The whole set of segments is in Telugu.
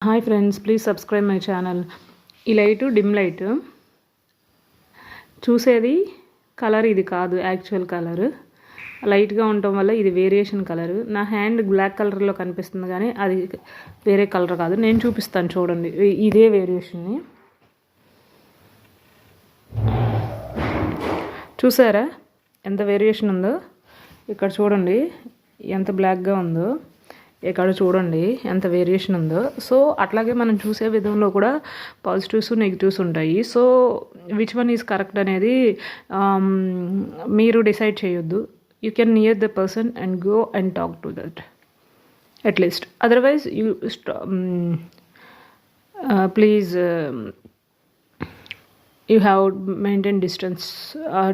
Hi friends, please subscribe my channel. ఈ లైటు డిమ్ లైట్ చూసేది కలర్ ఇది కాదు, యాక్చువల్ కలర్ లైట్గా ఉండటం వల్ల ఇది వేరియేషన్ కలర్. నా హ్యాండ్ బ్లాక్ కలర్లో కనిపిస్తుంది కానీ అది వేరే కలర్ కాదు. నేను చూపిస్తాను చూడండి, ఇదే వేరియేషన్ని చూసారా ఎంత వేరియేషన్ ఉందో. ఇక్కడ చూడండి ఎంత బ్లాక్గా ఉందో, ఇక్కడ చూడండి ఎంత వేరియేషన్ ఉందో. సో అట్లాగే మనం చూసే విధంలో కూడా పాజిటివ్స్ నెగిటివ్స్ ఉంటాయి. So which one is correct అనేది మీరు డిసైడ్ చేయొద్దు. You can near the person and go and talk to that at least. Otherwise you please you have maintained distance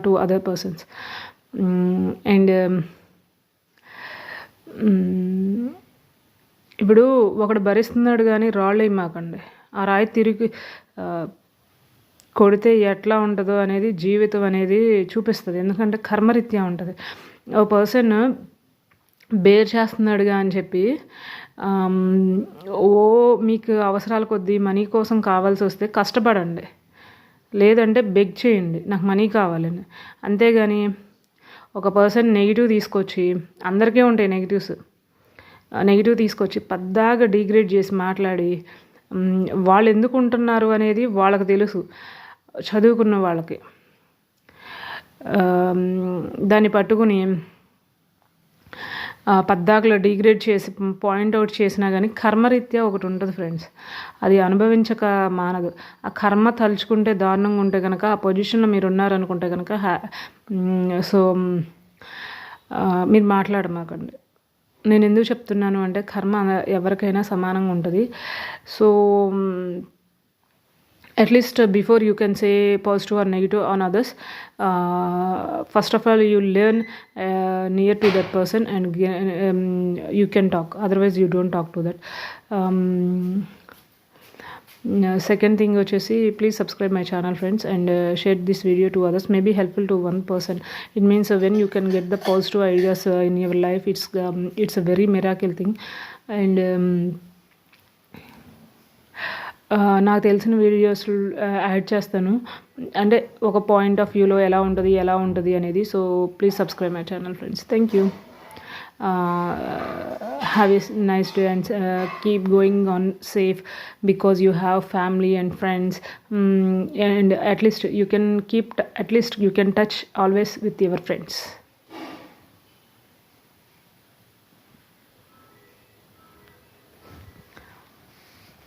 to other persons and ఇప్పుడు ఒకడు భరిస్తున్నాడు కానీ రాళ్ళు వేయమాకండి. ఆ రాయి తిరిగి కొడితే ఎట్లా ఉంటుందో అనేది జీవితం అనేది చూపిస్తుంది. ఎందుకంటే కర్మరీత్యా ఉంటుంది. ఓ పర్సన్ బేర్ చేస్తున్నాడుగా అని చెప్పి మీకు అవసరాల కొద్దీ మనీ కోసం కావాల్సి వస్తే కష్టపడండి, లేదంటే బెగ్ చేయండి నాకు మనీ కావాలని. అంతేగాని ఒక పర్సన్ నెగిటివ్ తీసుకొచ్చి, అందరికీ ఉంటాయి నెగిటివ్ తీసుకొచ్చి పద్దాగా డిగ్రేడ్ చేసి మాట్లాడి వాళ్ళు ఎందుకు ఉంటున్నారు అనేది వాళ్ళకి తెలుసు, చదువుకున్న వాళ్ళకి. దాన్ని పట్టుకుని పద్దాకలో డిగ్రేడ్ చేసి పాయింట్అవుట్ చేసినా కానీ కర్మరీత్యా ఒకటి ఉంటుంది ఫ్రెండ్స్, అది అనుభవించక మానదు. ఆ కర్మ తలుచుకుంటే దారుణంగా ఉంటే కనుక, ఆ పొజిషన్లో మీరు ఉన్నారనుకుంటే కనుక సో మీరు మాట్లాడమాకండి. నేను ఎందుకు చెప్తున్నాను అంటే కర్మ ఎవరికైనా సమానంగా ఉంటుంది. So at least before you can say positive or negative on others, first of all you learn near to that person and you can talk. Otherwise you don't talk to that. Second thing వచ్చేసి please subscribe my channel friends and share this video to others. May be helpful to one person. It means when you can get the positive ideas in your life, it's a very miracle thing. And నాకు తెలిసిన వీడియోస్ యాడ్ చేస్తాను, అంటే ఒక పాయింట్ ఆఫ్ వ్యూలో ఎలా ఉంటుంది అనేది. So please subscribe my channel friends. Thank you. Have a nice day and keep going on safe because you have family and friends, and at least you can touch always with your friends.